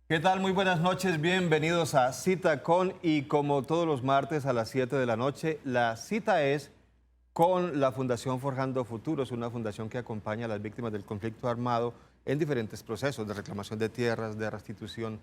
¿Qué tal? Muy buenas noches, bienvenidos a Cita con, y como todos los martes a las 7 de la noche, la cita es con la Fundación Forjando Futuros, una fundación que acompaña a las víctimas del conflicto armado en diferentes procesos de reclamación de tierras, de restitución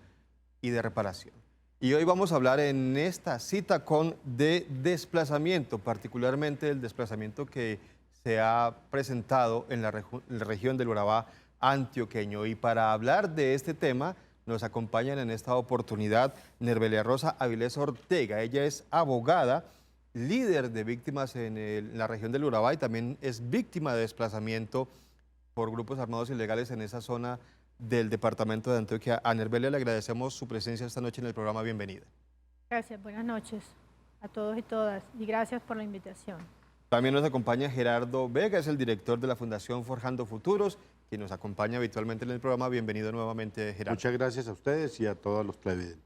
y de reparación. Y hoy vamos a hablar en esta cita con de desplazamiento, particularmente el desplazamiento que se ha presentado en la región del Urabá antioqueño. Y para hablar de este tema, nos acompañan en esta oportunidad Nerbelia Rosa Avilés Ortega. Ella es abogada, líder de víctimas en la región del Urabá y también es víctima de desplazamiento por grupos armados ilegales en esa zona del departamento de Antioquia. A Nerbelia le agradecemos su presencia esta noche en el programa. Bienvenida. Gracias, buenas noches a todos y todas y gracias por la invitación. También nos acompaña Gerardo Vega, es el director de la Fundación Forjando Futuros, quien nos acompaña habitualmente en el programa. Bienvenido nuevamente, Gerardo. Muchas gracias a ustedes y a todos los televidentes.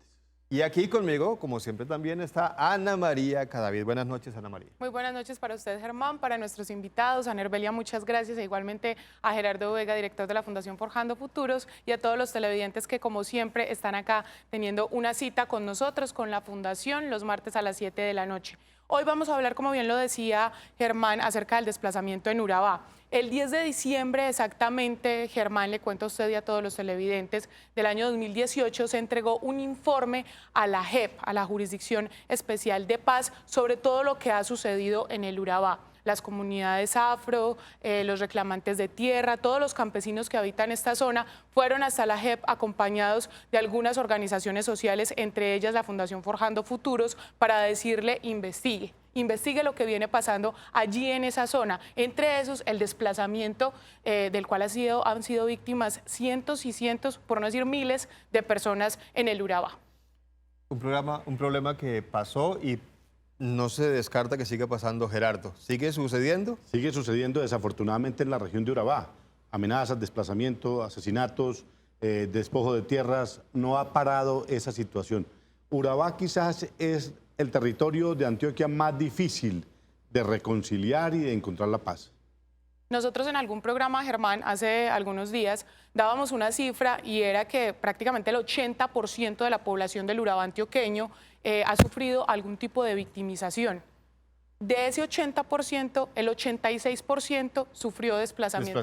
Y aquí conmigo, como siempre también, está Ana María Cadavid. Buenas noches, Ana María. Muy buenas noches para usted, Germán, para nuestros invitados, a Nerbelia, muchas gracias, e igualmente a Gerardo Vega, director de la Fundación Forjando Futuros, y a todos los televidentes que, como siempre, están acá teniendo una cita con nosotros, con la Fundación, los martes a las 7 de la noche. Hoy vamos a hablar, como bien lo decía Germán, acerca del desplazamiento en Urabá. El 10 de diciembre exactamente, Germán, le cuento a usted y a todos los televidentes, del año 2018 se entregó un informe a la JEP, a la Jurisdicción Especial de Paz, sobre todo lo que ha sucedido en el Urabá. Las comunidades afro, los reclamantes de tierra, todos los campesinos que habitan esta zona fueron hasta la JEP acompañados de algunas organizaciones sociales, entre ellas la Fundación Forjando Futuros, para decirle investigue lo que viene pasando allí en esa zona, entre esos el desplazamiento del cual han sido víctimas cientos y cientos, por no decir miles, de personas en el Urabá. Un problema que pasó y no se descarta que siga pasando, Gerardo. ¿Sigue sucediendo? Sigue sucediendo desafortunadamente en la región de Urabá. Amenazas, desplazamiento, asesinatos, despojo de tierras. No ha parado esa situación. Urabá quizás es el territorio de Antioquia más difícil de reconciliar y de encontrar la paz. Nosotros en algún programa, Germán, hace algunos días, dábamos una cifra y era que prácticamente el 80% de la población del Urabá antioqueño ha sufrido algún tipo de victimización. De ese 80%, el 86% sufrió desplazamiento.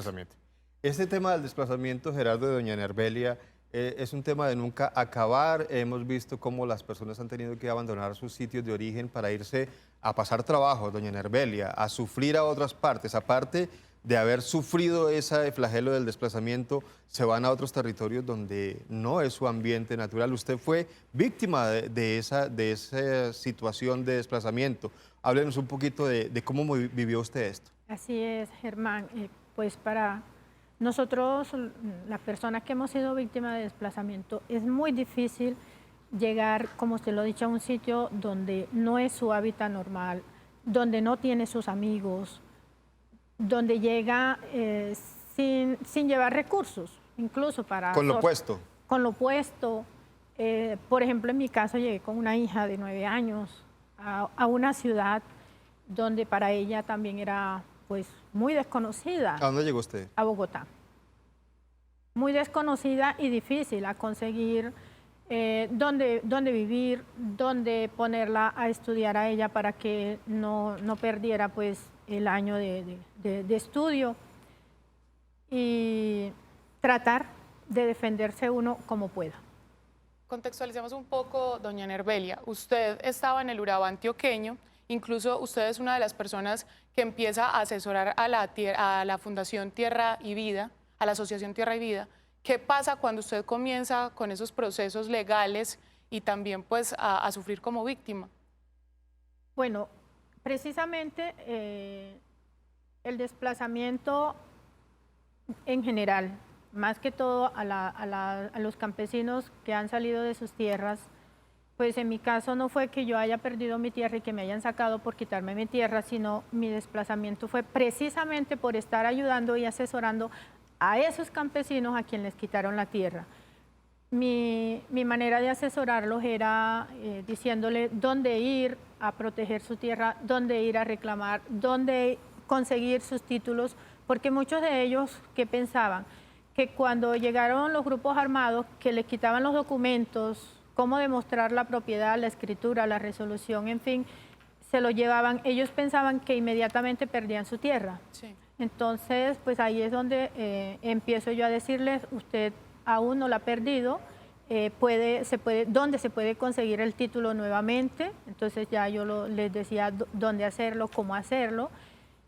Este tema del desplazamiento, Gerardo, de doña Nerbelia, es un tema de nunca acabar. Hemos visto cómo las personas han tenido que abandonar sus sitios de origen para irse a pasar trabajo, doña Nerbelia, a sufrir a otras partes. Aparte de haber sufrido ese flagelo del desplazamiento, se van a otros territorios donde no es su ambiente natural. Usted fue víctima de esa situación de desplazamiento. Háblenos un poquito de cómo vivió usted esto. Así es, Germán. Pues para nosotros, las personas que hemos sido víctimas de desplazamiento, es muy difícil llegar, como usted lo ha dicho, a un sitio donde no es su hábitat normal, donde no tiene sus amigos, donde llega sin llevar recursos, incluso para... Con lo puesto. Con lo puesto. Por ejemplo, en mi caso llegué con una hija de 9 años a una ciudad donde para ella también era pues muy desconocida. ¿A dónde llegó usted? A Bogotá. Muy desconocida y difícil a conseguir dónde vivir, dónde ponerla a estudiar a ella para que no perdiera pues el año de estudio y tratar de defenderse uno como pueda. Contextualicemos un poco, doña Nerbelia. Usted estaba en el Urabá antioqueño, incluso usted es una de las personas que empieza a asesorar a la Fundación Tierra y Vida, a la Asociación Tierra y Vida. ¿Qué pasa cuando usted comienza con esos procesos legales y también pues a sufrir como víctima? Bueno, precisamente el desplazamiento en general, más que todo a los campesinos que han salido de sus tierras, pues en mi caso no fue que yo haya perdido mi tierra y que me hayan sacado por quitarme mi tierra, sino mi desplazamiento fue precisamente por estar ayudando y asesorando a esos campesinos a quienes les quitaron la tierra. Mi manera de asesorarlos era diciéndole dónde ir a proteger su tierra, dónde ir a reclamar, dónde conseguir sus títulos, porque muchos de ellos, ¿qué pensaban? que cuando llegaron los grupos armados, que les quitaban los documentos, cómo demostrar la propiedad, la escritura, la resolución, en fin, se lo llevaban, ellos pensaban que inmediatamente perdían su tierra. Sí. Entonces, pues ahí es donde empiezo yo a decirles, usted aún no la ha perdido, ¿dónde se puede conseguir el título nuevamente? Entonces ya yo les decía dónde hacerlo, cómo hacerlo,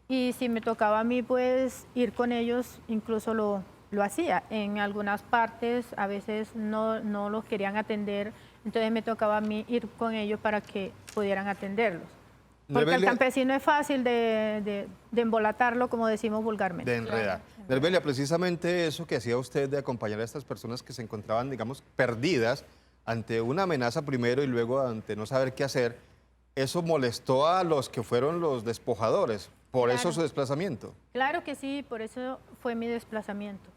y si me tocaba a mí pues ir con ellos, incluso lo hacía. En algunas partes a veces no los querían atender, entonces me tocaba a mí ir con ellos para que pudieran atenderlos. Porque el campesino es fácil de embolatarlo, como decimos vulgarmente. De enredar. Nerbelia, precisamente eso que hacía usted de acompañar a estas personas que se encontraban, digamos, perdidas ante una amenaza primero y luego ante no saber qué hacer, eso molestó a los que fueron los despojadores, por eso su desplazamiento. Claro que sí, por eso fue mi desplazamiento.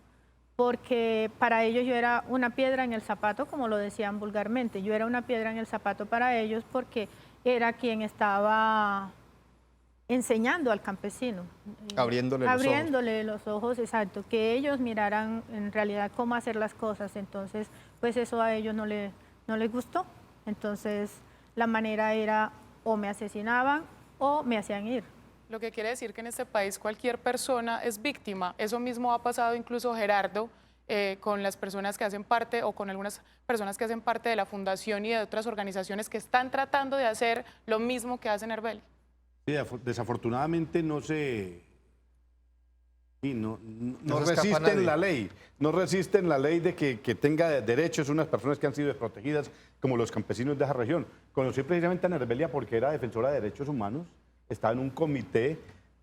Porque para ellos yo era una piedra en el zapato, como lo decían vulgarmente. Yo era una piedra en el zapato para ellos porque era quien estaba enseñando al campesino. Abriéndole los ojos, exacto. Que ellos miraran en realidad cómo hacer las cosas. Entonces, pues eso a ellos no les gustó. Entonces, la manera era o me asesinaban o me hacían ir. Lo que quiere decir que en este país cualquier persona es víctima. Eso mismo ha pasado incluso, Gerardo, con las personas que hacen parte o con algunas personas que hacen parte de la fundación y de otras organizaciones que están tratando de hacer lo mismo que hace Nerbelia. Sí, desafortunadamente no resisten la ley. No resisten la ley de que tenga derechos unas personas que han sido desprotegidas como los campesinos de esa región. Conocí precisamente a Nerbelia porque era defensora de derechos humanos. Estaba en un comité,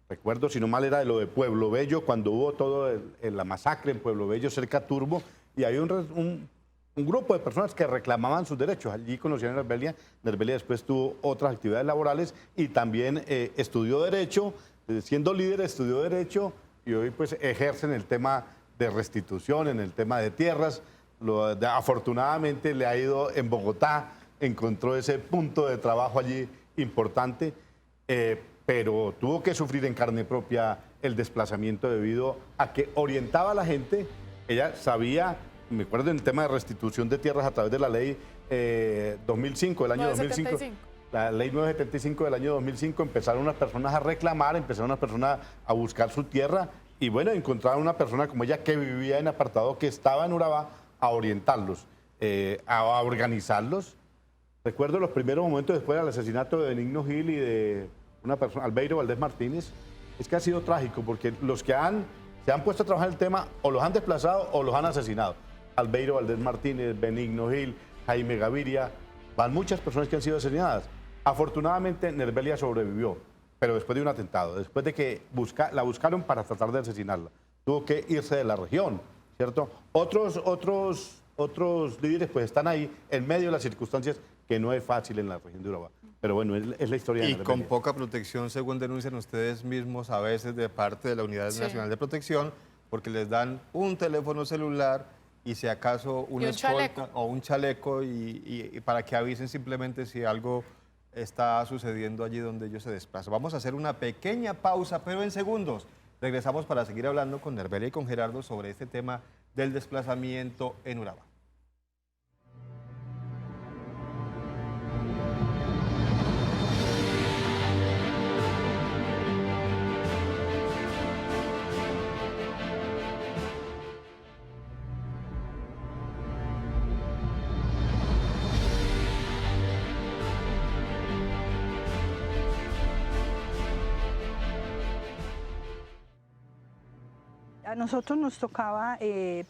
recuerdo, si no mal, era de lo de Pueblo Bello, cuando hubo toda la masacre en Pueblo Bello, cerca a Turbo, y había un grupo de personas que reclamaban sus derechos. Allí conocí a Nerbelia. Nerbelia después tuvo otras actividades laborales y también estudió Derecho. Siendo líder, estudió Derecho y hoy pues ejerce en el tema de restitución, en el tema de tierras. Afortunadamente le ha ido en Bogotá, encontró ese punto de trabajo allí importante. Pero tuvo que sufrir en carne propia el desplazamiento debido a que orientaba a la gente. Ella sabía, me acuerdo en el tema de restitución de tierras a través de la ley 2005, del año 2005. La ley 975 del año 2005, empezaron unas personas a reclamar, empezaron unas personas a buscar su tierra y bueno, encontraron una persona como ella que vivía en apartado, que estaba en Urabá, a orientarlos, a organizarlos. Recuerdo los primeros momentos después del asesinato de Benigno Gil y de una persona, Albeiro Valdés Martínez, es que ha sido trágico porque los que se han puesto a trabajar el tema o los han desplazado o los han asesinado. Albeiro Valdés Martínez, Benigno Gil, Jaime Gaviria, van muchas personas que han sido asesinadas. Afortunadamente Nerbelia sobrevivió, pero después de un atentado, después de que la buscaron para tratar de asesinarla. Tuvo que irse de la región, ¿cierto? Otros líderes pues están ahí en medio de las circunstancias que no es fácil en la región de Urabá. Pero bueno, es la historia de Nerbelia. Y con poca protección, según denuncian ustedes mismos a veces de parte de la Unidad Nacional de Protección, porque les dan un teléfono celular y si acaso una escolta o un chaleco y para que avisen simplemente si algo está sucediendo allí donde ellos se desplazan. Vamos a hacer una pequeña pausa, pero en segundos. Regresamos para seguir hablando con Nerbelia y con Gerardo sobre este tema del desplazamiento en Urabá. A nosotros nos tocaba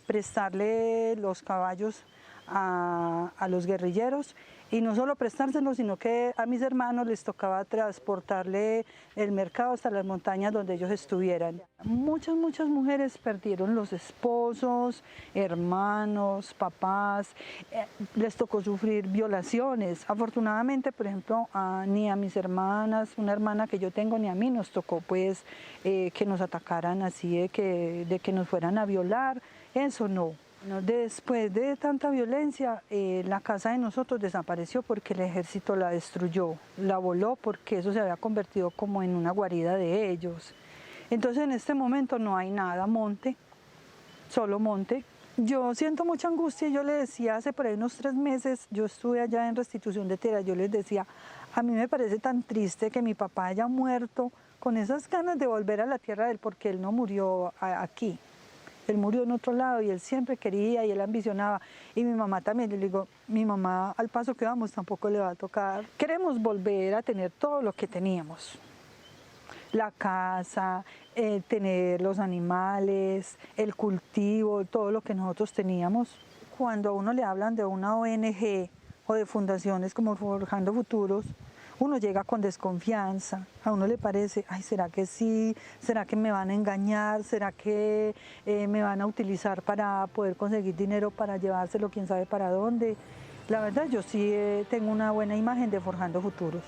prestarle los caballos a los guerrilleros y no solo prestárselos, sino que a mis hermanos les tocaba transportarle el mercado hasta las montañas donde ellos estuvieran. Muchas mujeres perdieron los esposos, hermanos, papás, les tocó sufrir violaciones. Afortunadamente, por ejemplo, ni a mis hermanas, una hermana que yo tengo, ni a mí nos tocó pues que nos atacaran así, de que nos fueran a violar, eso no. Después de tanta violencia, la casa de nosotros desapareció porque el ejército la destruyó, la voló porque eso se había convertido como en una guarida de ellos. Entonces en este momento no hay nada, monte, solo monte. Yo siento mucha angustia, yo le decía hace por ahí unos 3 meses, yo estuve allá en restitución de tierra, yo les decía, a mí me parece tan triste que mi papá haya muerto con esas ganas de volver a la tierra de él, porque él no murió aquí, él murió en otro lado y él siempre quería y él ambicionaba. Y mi mamá también, yo le digo, mi mamá al paso que vamos tampoco le va a tocar. Queremos volver a tener todo lo que teníamos. La casa, tener los animales, el cultivo, todo lo que nosotros teníamos. Cuando a uno le hablan de una ONG o de fundaciones como Forjando Futuros, uno llega con desconfianza, a uno le parece, ay, ¿será que sí? ¿Será que me van a engañar? ¿Será que me van a utilizar para poder conseguir dinero para llevárselo quién sabe para dónde? La verdad, yo sí tengo una buena imagen de Forjando Futuros.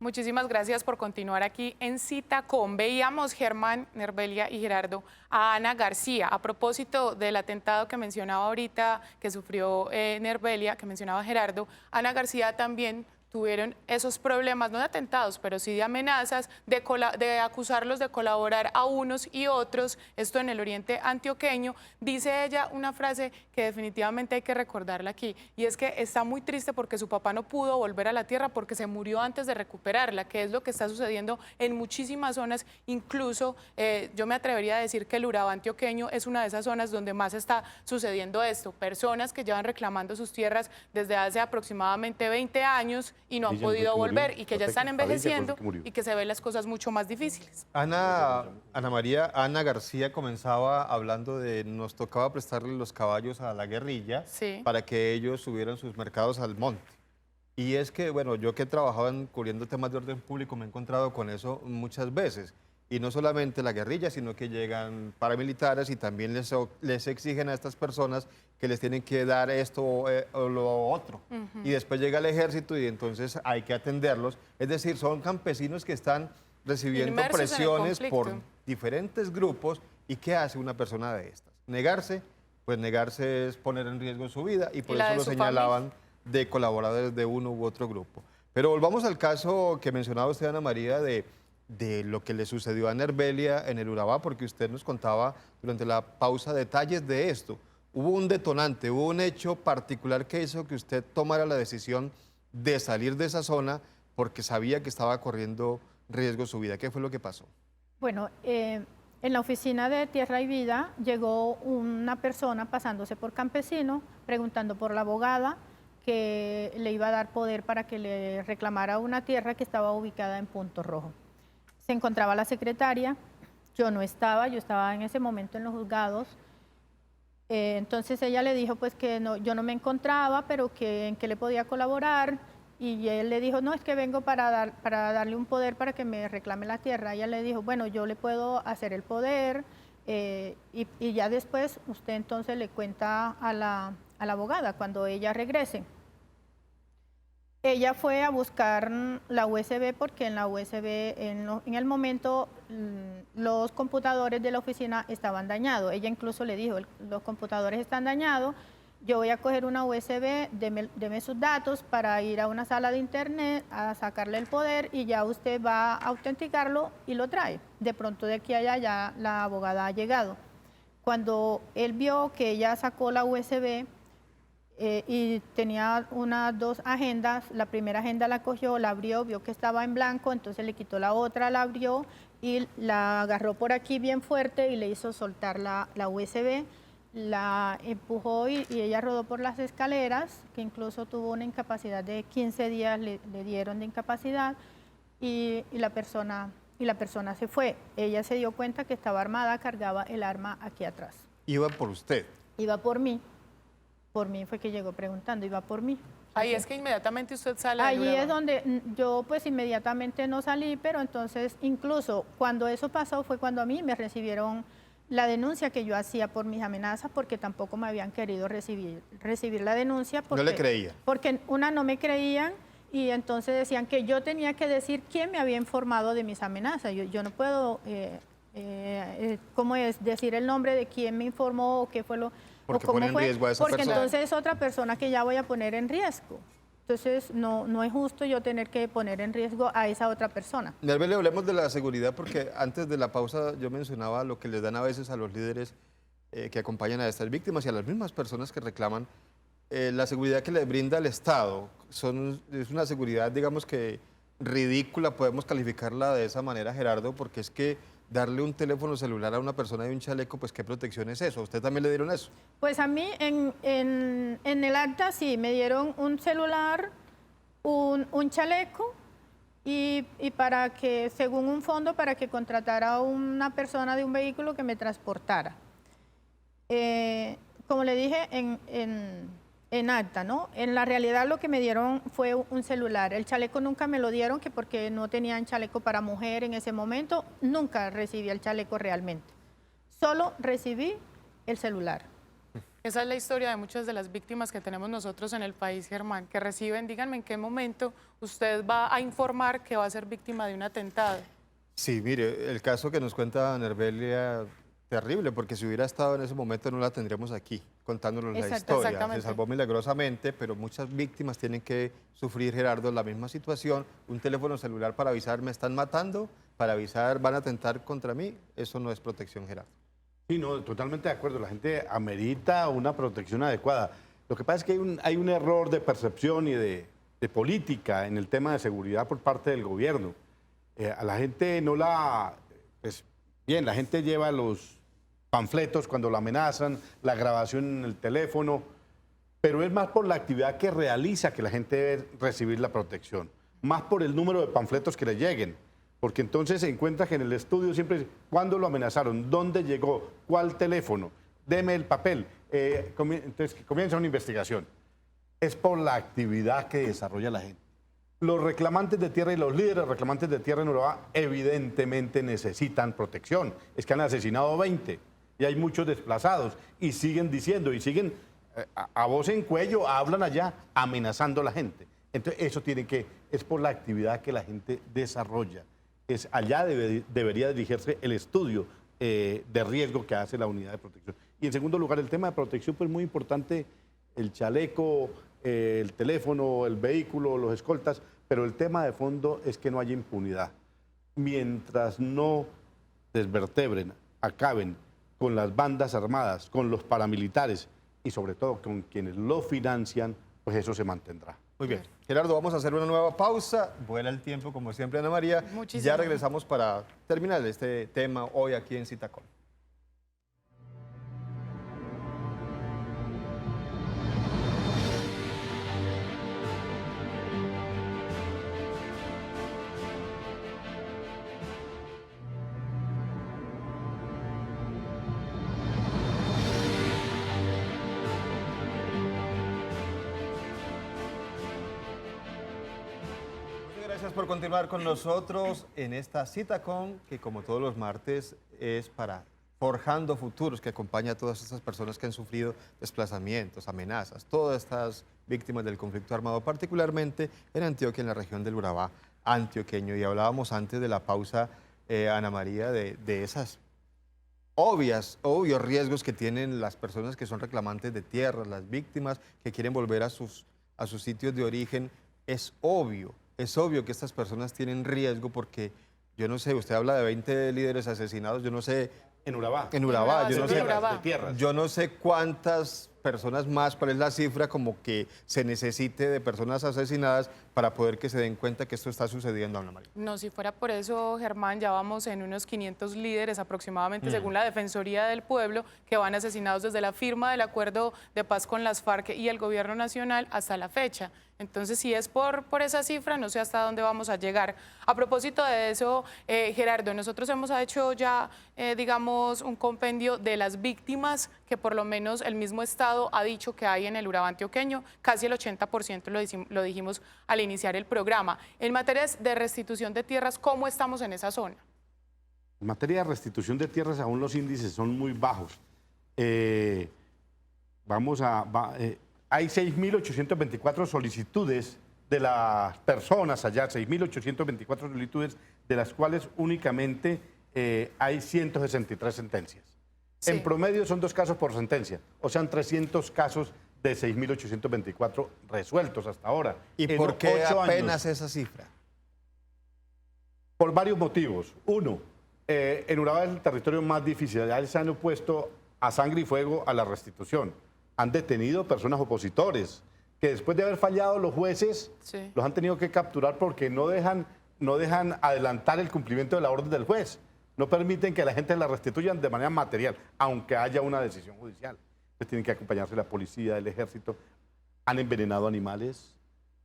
Muchísimas gracias por continuar aquí en Cita Con. Veíamos, Germán, Nerbelia y Gerardo, a Ana García. A propósito del atentado que mencionaba ahorita, que sufrió Nerbelia, que mencionaba Gerardo, Ana García también tuvieron esos problemas, no de atentados, pero sí de amenazas, de acusarlos de colaborar a unos y otros, esto en el oriente antioqueño. Dice ella una frase que definitivamente hay que recordarla aquí, y es que está muy triste porque su papá no pudo volver a la tierra porque se murió antes de recuperarla, que es lo que está sucediendo en muchísimas zonas. Incluso yo me atrevería a decir que el Urabá antioqueño es una de esas zonas donde más está sucediendo esto. Personas que llevan reclamando sus tierras desde hace aproximadamente 20 años y no han podido volver, y que ya están envejeciendo y que se ven las cosas mucho más difíciles. Ana García comenzaba hablando de nos tocaba prestarle los caballos a la guerrilla para que ellos subieran sus mercados al monte. Y es que, bueno, yo que he trabajado cubriendo temas de orden público me he encontrado con eso muchas veces. Y no solamente la guerrilla, sino que llegan paramilitares y también les exigen a estas personas que les tienen que dar esto o lo otro. Y después llega el ejército y entonces hay que atenderlos. Es decir, son campesinos que están recibiendo presiones por diferentes grupos. ¿Y qué hace una persona de estas? Negarse, pues negarse es poner en riesgo su vida, y por eso lo señalaban de colaboradores de uno u otro grupo. Pero volvamos al caso que mencionaba usted, Ana María, de lo que le sucedió a Nerbelia en el Urabá, porque usted nos contaba durante la pausa detalles de esto. Hubo un detonante, hubo un hecho particular que hizo que usted tomara la decisión de salir de esa zona porque sabía que estaba corriendo riesgo su vida. ¿Qué fue lo que pasó? Bueno, en la oficina de Tierra y Vida llegó una persona pasándose por campesino, preguntando por la abogada que le iba a dar poder para que le reclamara una tierra que estaba ubicada en Punto Rojo. Se encontraba la secretaria, yo no estaba, yo estaba en ese momento en los juzgados. Entonces ella le dijo pues que no, yo no me encontraba, pero que en qué le podía colaborar, y él le dijo, no, es que vengo para darle un poder para que me reclame la tierra. Ella le dijo, bueno, yo le puedo hacer el poder, y ya después usted entonces le cuenta a la abogada cuando ella regrese. Ella fue a buscar la USB porque en la USB, en el momento, los computadores de la oficina estaban dañados. Ella incluso le dijo, los computadores están dañados, yo voy a coger una USB, deme sus datos para ir a una sala de internet a sacarle el poder y ya usted va a autenticarlo y lo trae. De pronto de aquí a allá ya la abogada ha llegado. Cuando él vio que ella sacó la USB, y tenía unas 2 agendas, la primera agenda la cogió, la abrió, vio que estaba en blanco, entonces le quitó la otra, la abrió y la agarró por aquí bien fuerte y le hizo soltar la USB, la empujó y ella rodó por las escaleras, que incluso tuvo una incapacidad de 15 días, le dieron de incapacidad, y la persona se fue. Ella se dio cuenta que estaba armada, cargaba el arma aquí atrás. ¿Iba por usted? Iba por mí. Por mí fue que llegó preguntando, iba por mí. Ahí es que inmediatamente usted sale. Ahí es donde yo pues inmediatamente no salí, pero entonces incluso cuando eso pasó fue cuando a mí me recibieron la denuncia que yo hacía por mis amenazas, porque tampoco me habían querido recibir la denuncia. Porque, no le creía. Porque no me creían, y entonces decían que yo tenía que decir quién me había informado de mis amenazas. Yo no puedo, ¿cómo es? Decir el nombre de quién me informó o qué fue lo... Porque o cómo pone en fue, riesgo a esa porque persona. entonces es otra persona que ya voy a poner en riesgo. Entonces no es justo yo tener que poner en riesgo a esa otra persona. Nervel, hablemos de la seguridad porque antes de la pausa yo mencionaba lo que les dan a veces a los líderes que acompañan a estas víctimas y a las mismas personas que reclaman la seguridad que les brinda el Estado. Es una seguridad, digamos que ridícula, podemos calificarla de esa manera, Gerardo, porque es que darle un teléfono celular a una persona y un chaleco, pues ¿qué protección es eso? ¿A usted también le dieron eso? Pues a mí en el acta sí, me dieron un celular, un chaleco y para que, según un fondo, para que contratara a una persona de un vehículo que me transportara. Como le dije en acta, ¿no? En la realidad lo que me dieron fue un celular. El chaleco nunca me lo dieron, que porque no tenían chaleco para mujer en ese momento, nunca recibí el chaleco realmente. Solo recibí el celular. Esa es la historia de muchas de las víctimas que tenemos nosotros en el país, Germán, que reciben, díganme en qué momento usted va a informar que va a ser víctima de un atentado. Sí, mire, el caso que nos cuenta Nervelia, terrible, porque si hubiera estado en ese momento no la tendríamos aquí contándonos la historia. Exactamente. Se salvó milagrosamente, pero muchas víctimas tienen que sufrir, Gerardo, la misma situación. Un teléfono celular para avisar, me están matando, para avisar, van a atentar contra mí. Eso no es protección, Gerardo. Sí, no, totalmente de acuerdo. La gente amerita una protección adecuada. Lo que pasa es que hay un error de percepción y de política en el tema de seguridad por parte del gobierno. A la gente no la... Pues, bien, la gente lleva los panfletos cuando la amenazan, la grabación en el teléfono, pero es más por la actividad que realiza que la gente debe recibir la protección, más por el número de panfletos que le lleguen, porque entonces se encuentra que en el estudio siempre dice, ¿cuándo lo amenazaron? ¿Dónde llegó? ¿Cuál teléfono? Deme el papel. Entonces comienza una investigación. Es por la actividad que desarrolla la gente. Los reclamantes de tierra y los líderes reclamantes de tierra en Urabá evidentemente necesitan protección. Es que han asesinado 20 y hay muchos desplazados y siguen diciendo y siguen a voz en cuello, hablan allá amenazando a la gente. Entonces eso es por la actividad que la gente desarrolla. Allá debería dirigirse el estudio de riesgo que hace la unidad de protección. Y en segundo lugar, el tema de protección, pues muy importante, el chaleco, el teléfono, el vehículo, los escoltas, pero el tema de fondo es que no haya impunidad. Mientras no desvertebren, acaben con las bandas armadas, con los paramilitares y sobre todo con quienes lo financian, pues eso se mantendrá. Muy bien. Gerardo, vamos a hacer una nueva pausa. Vuela el tiempo, como siempre, Ana María. Muchísimas Ya regresamos para terminar este tema hoy aquí en Citacón. Gracias por continuar con nosotros en esta Citacón, que como todos los martes es para Forjando Futuros, que acompaña a todas estas personas que han sufrido desplazamientos, amenazas, todas estas víctimas del conflicto armado, particularmente en Antioquia, en la región del Urabá antioqueño. Y hablábamos antes de la pausa, Ana María, de esas obvios riesgos que tienen las personas que son reclamantes de tierras, las víctimas que quieren volver a sus sitios de origen. Es obvio que estas personas tienen riesgo porque, yo no sé, usted habla de 20 líderes asesinados, yo no sé... En Urabá. En Urabá, Tierras. yo no sé cuántas personas más, cuál es la cifra como que se necesite de personas asesinadas para poder que se den cuenta que esto está sucediendo, Ana María. No, si fuera por eso, Germán, ya vamos en unos 500 líderes aproximadamente, según la Defensoría del Pueblo, que van asesinados desde la firma del acuerdo de paz con las FARC y el gobierno nacional hasta la fecha. Entonces, si es por esa cifra, no sé hasta dónde vamos a llegar. A propósito de eso, Gerardo, nosotros hemos hecho ya, digamos, un compendio de las víctimas que por lo menos el mismo Estado ha dicho que hay en el Urabá antioqueño, casi el 80% lo dijimos al iniciar el programa. En materia de restitución de tierras, ¿cómo estamos en esa zona? En materia de restitución de tierras, aún los índices son muy bajos. Hay 6.824 solicitudes de las personas allá, 6.824 solicitudes, de las cuales únicamente hay 163 sentencias. Sí. En promedio son 2 casos por sentencia, o sea, 300 casos de 6.824 resueltos hasta ahora. ¿Y En por qué 8 apenas años. esa cifra? Por varios motivos. Uno, en Urabá es el territorio más difícil. Allá se han opuesto a sangre y fuego a la restitución. Han detenido personas opositores que después de haber fallado los jueces Sí. los han tenido que capturar porque no dejan adelantar el cumplimiento de la orden del juez. No permiten que la gente la restituyan de manera material, aunque haya una decisión judicial. Entonces tienen que acompañarse la policía, el ejército. Han envenenado animales,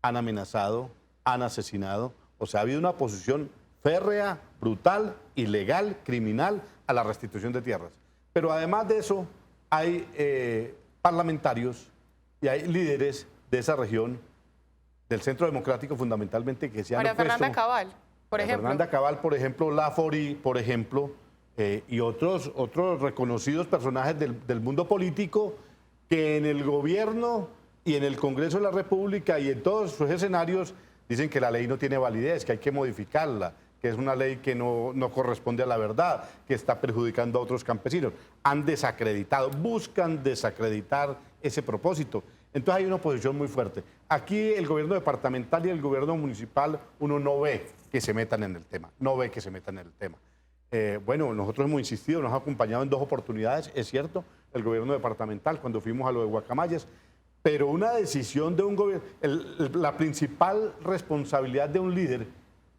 han amenazado, han asesinado. O sea, ha habido una oposición férrea, brutal, ilegal, criminal a la restitución de tierras. Pero además de eso, hay parlamentarios y hay líderes de esa región, del Centro Democrático fundamentalmente, que se han María opuesto. Fernanda Cabal, por María ejemplo. Fernanda Cabal, por ejemplo, Lafori, por ejemplo, y otros reconocidos personajes del mundo político que en el gobierno y en el Congreso de la República y en todos sus escenarios dicen que la ley no tiene validez, que hay que modificarla, que es una ley que no corresponde a la verdad, que está perjudicando a otros campesinos. Han desacreditado, buscan desacreditar ese propósito. Entonces hay una oposición muy fuerte. Aquí el gobierno departamental y el gobierno municipal, uno no ve que se metan en el tema, no ve que se metan en el tema. Bueno, nosotros hemos insistido, nos ha acompañado en 2 oportunidades, es cierto, el gobierno departamental, cuando fuimos a lo de Guacamayas, pero una decisión de un gobierno, la principal responsabilidad de un líder,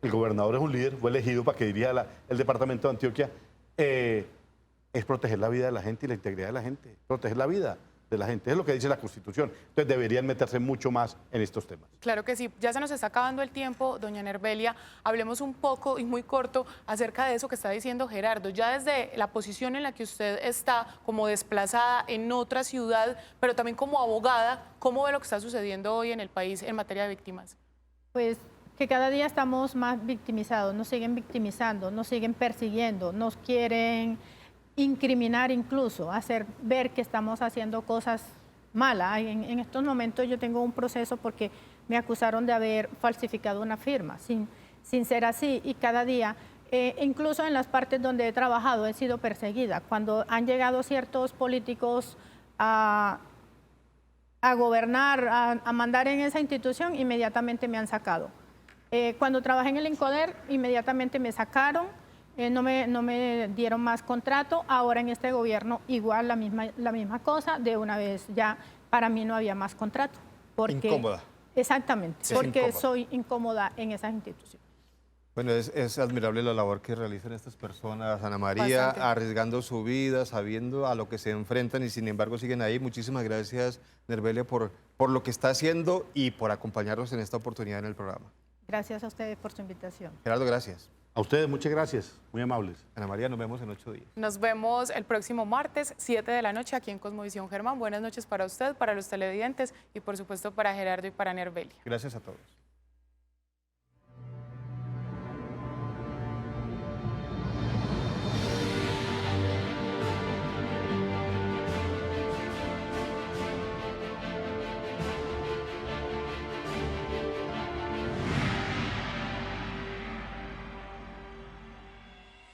el gobernador es un líder, fue elegido para que dirija el departamento de Antioquia, es proteger la vida de la gente y la integridad de la gente, proteger la vida de la gente, es lo que dice la Constitución. Entonces deberían meterse mucho más en estos temas. Claro que sí. Ya se nos está acabando el tiempo, doña Nerbelia. Hablemos un poco y muy corto acerca de eso que está diciendo Gerardo. Ya desde la posición en la que usted está como desplazada en otra ciudad, pero también como abogada, ¿cómo ve lo que está sucediendo hoy en el país en materia de víctimas? Pues que cada día estamos más victimizados, nos siguen victimizando, nos siguen persiguiendo, nos quieren incriminar incluso, hacer ver que estamos haciendo cosas malas. En estos momentos yo tengo un proceso porque me acusaron de haber falsificado una firma, sin ser así, y cada día, incluso en las partes donde he trabajado, he sido perseguida. Cuando han llegado ciertos políticos a gobernar, a mandar en esa institución, inmediatamente me han sacado. Cuando trabajé en el INCODER, inmediatamente me sacaron. No me dieron más contrato. Ahora en este gobierno igual la misma cosa, de una vez ya para mí no había más contrato. Porque, Incómoda. Exactamente, Es porque incómoda. soy incómoda en esas instituciones. Bueno, es admirable la labor que realizan estas personas, Ana María, Bastante. arriesgando su vida, sabiendo a lo que se enfrentan y sin embargo siguen ahí. Muchísimas gracias, Nerbelia, por lo que está haciendo y por acompañarnos en esta oportunidad en el programa. Gracias a ustedes por su invitación. Gerardo, gracias. A ustedes muchas gracias, muy amables. Ana María, nos vemos en 8 días. Nos vemos el próximo martes, 7 de la noche, aquí en Cosmovisión. Germán, buenas noches para usted, para los televidentes y por supuesto para Gerardo y para Nerbelia. Gracias a todos.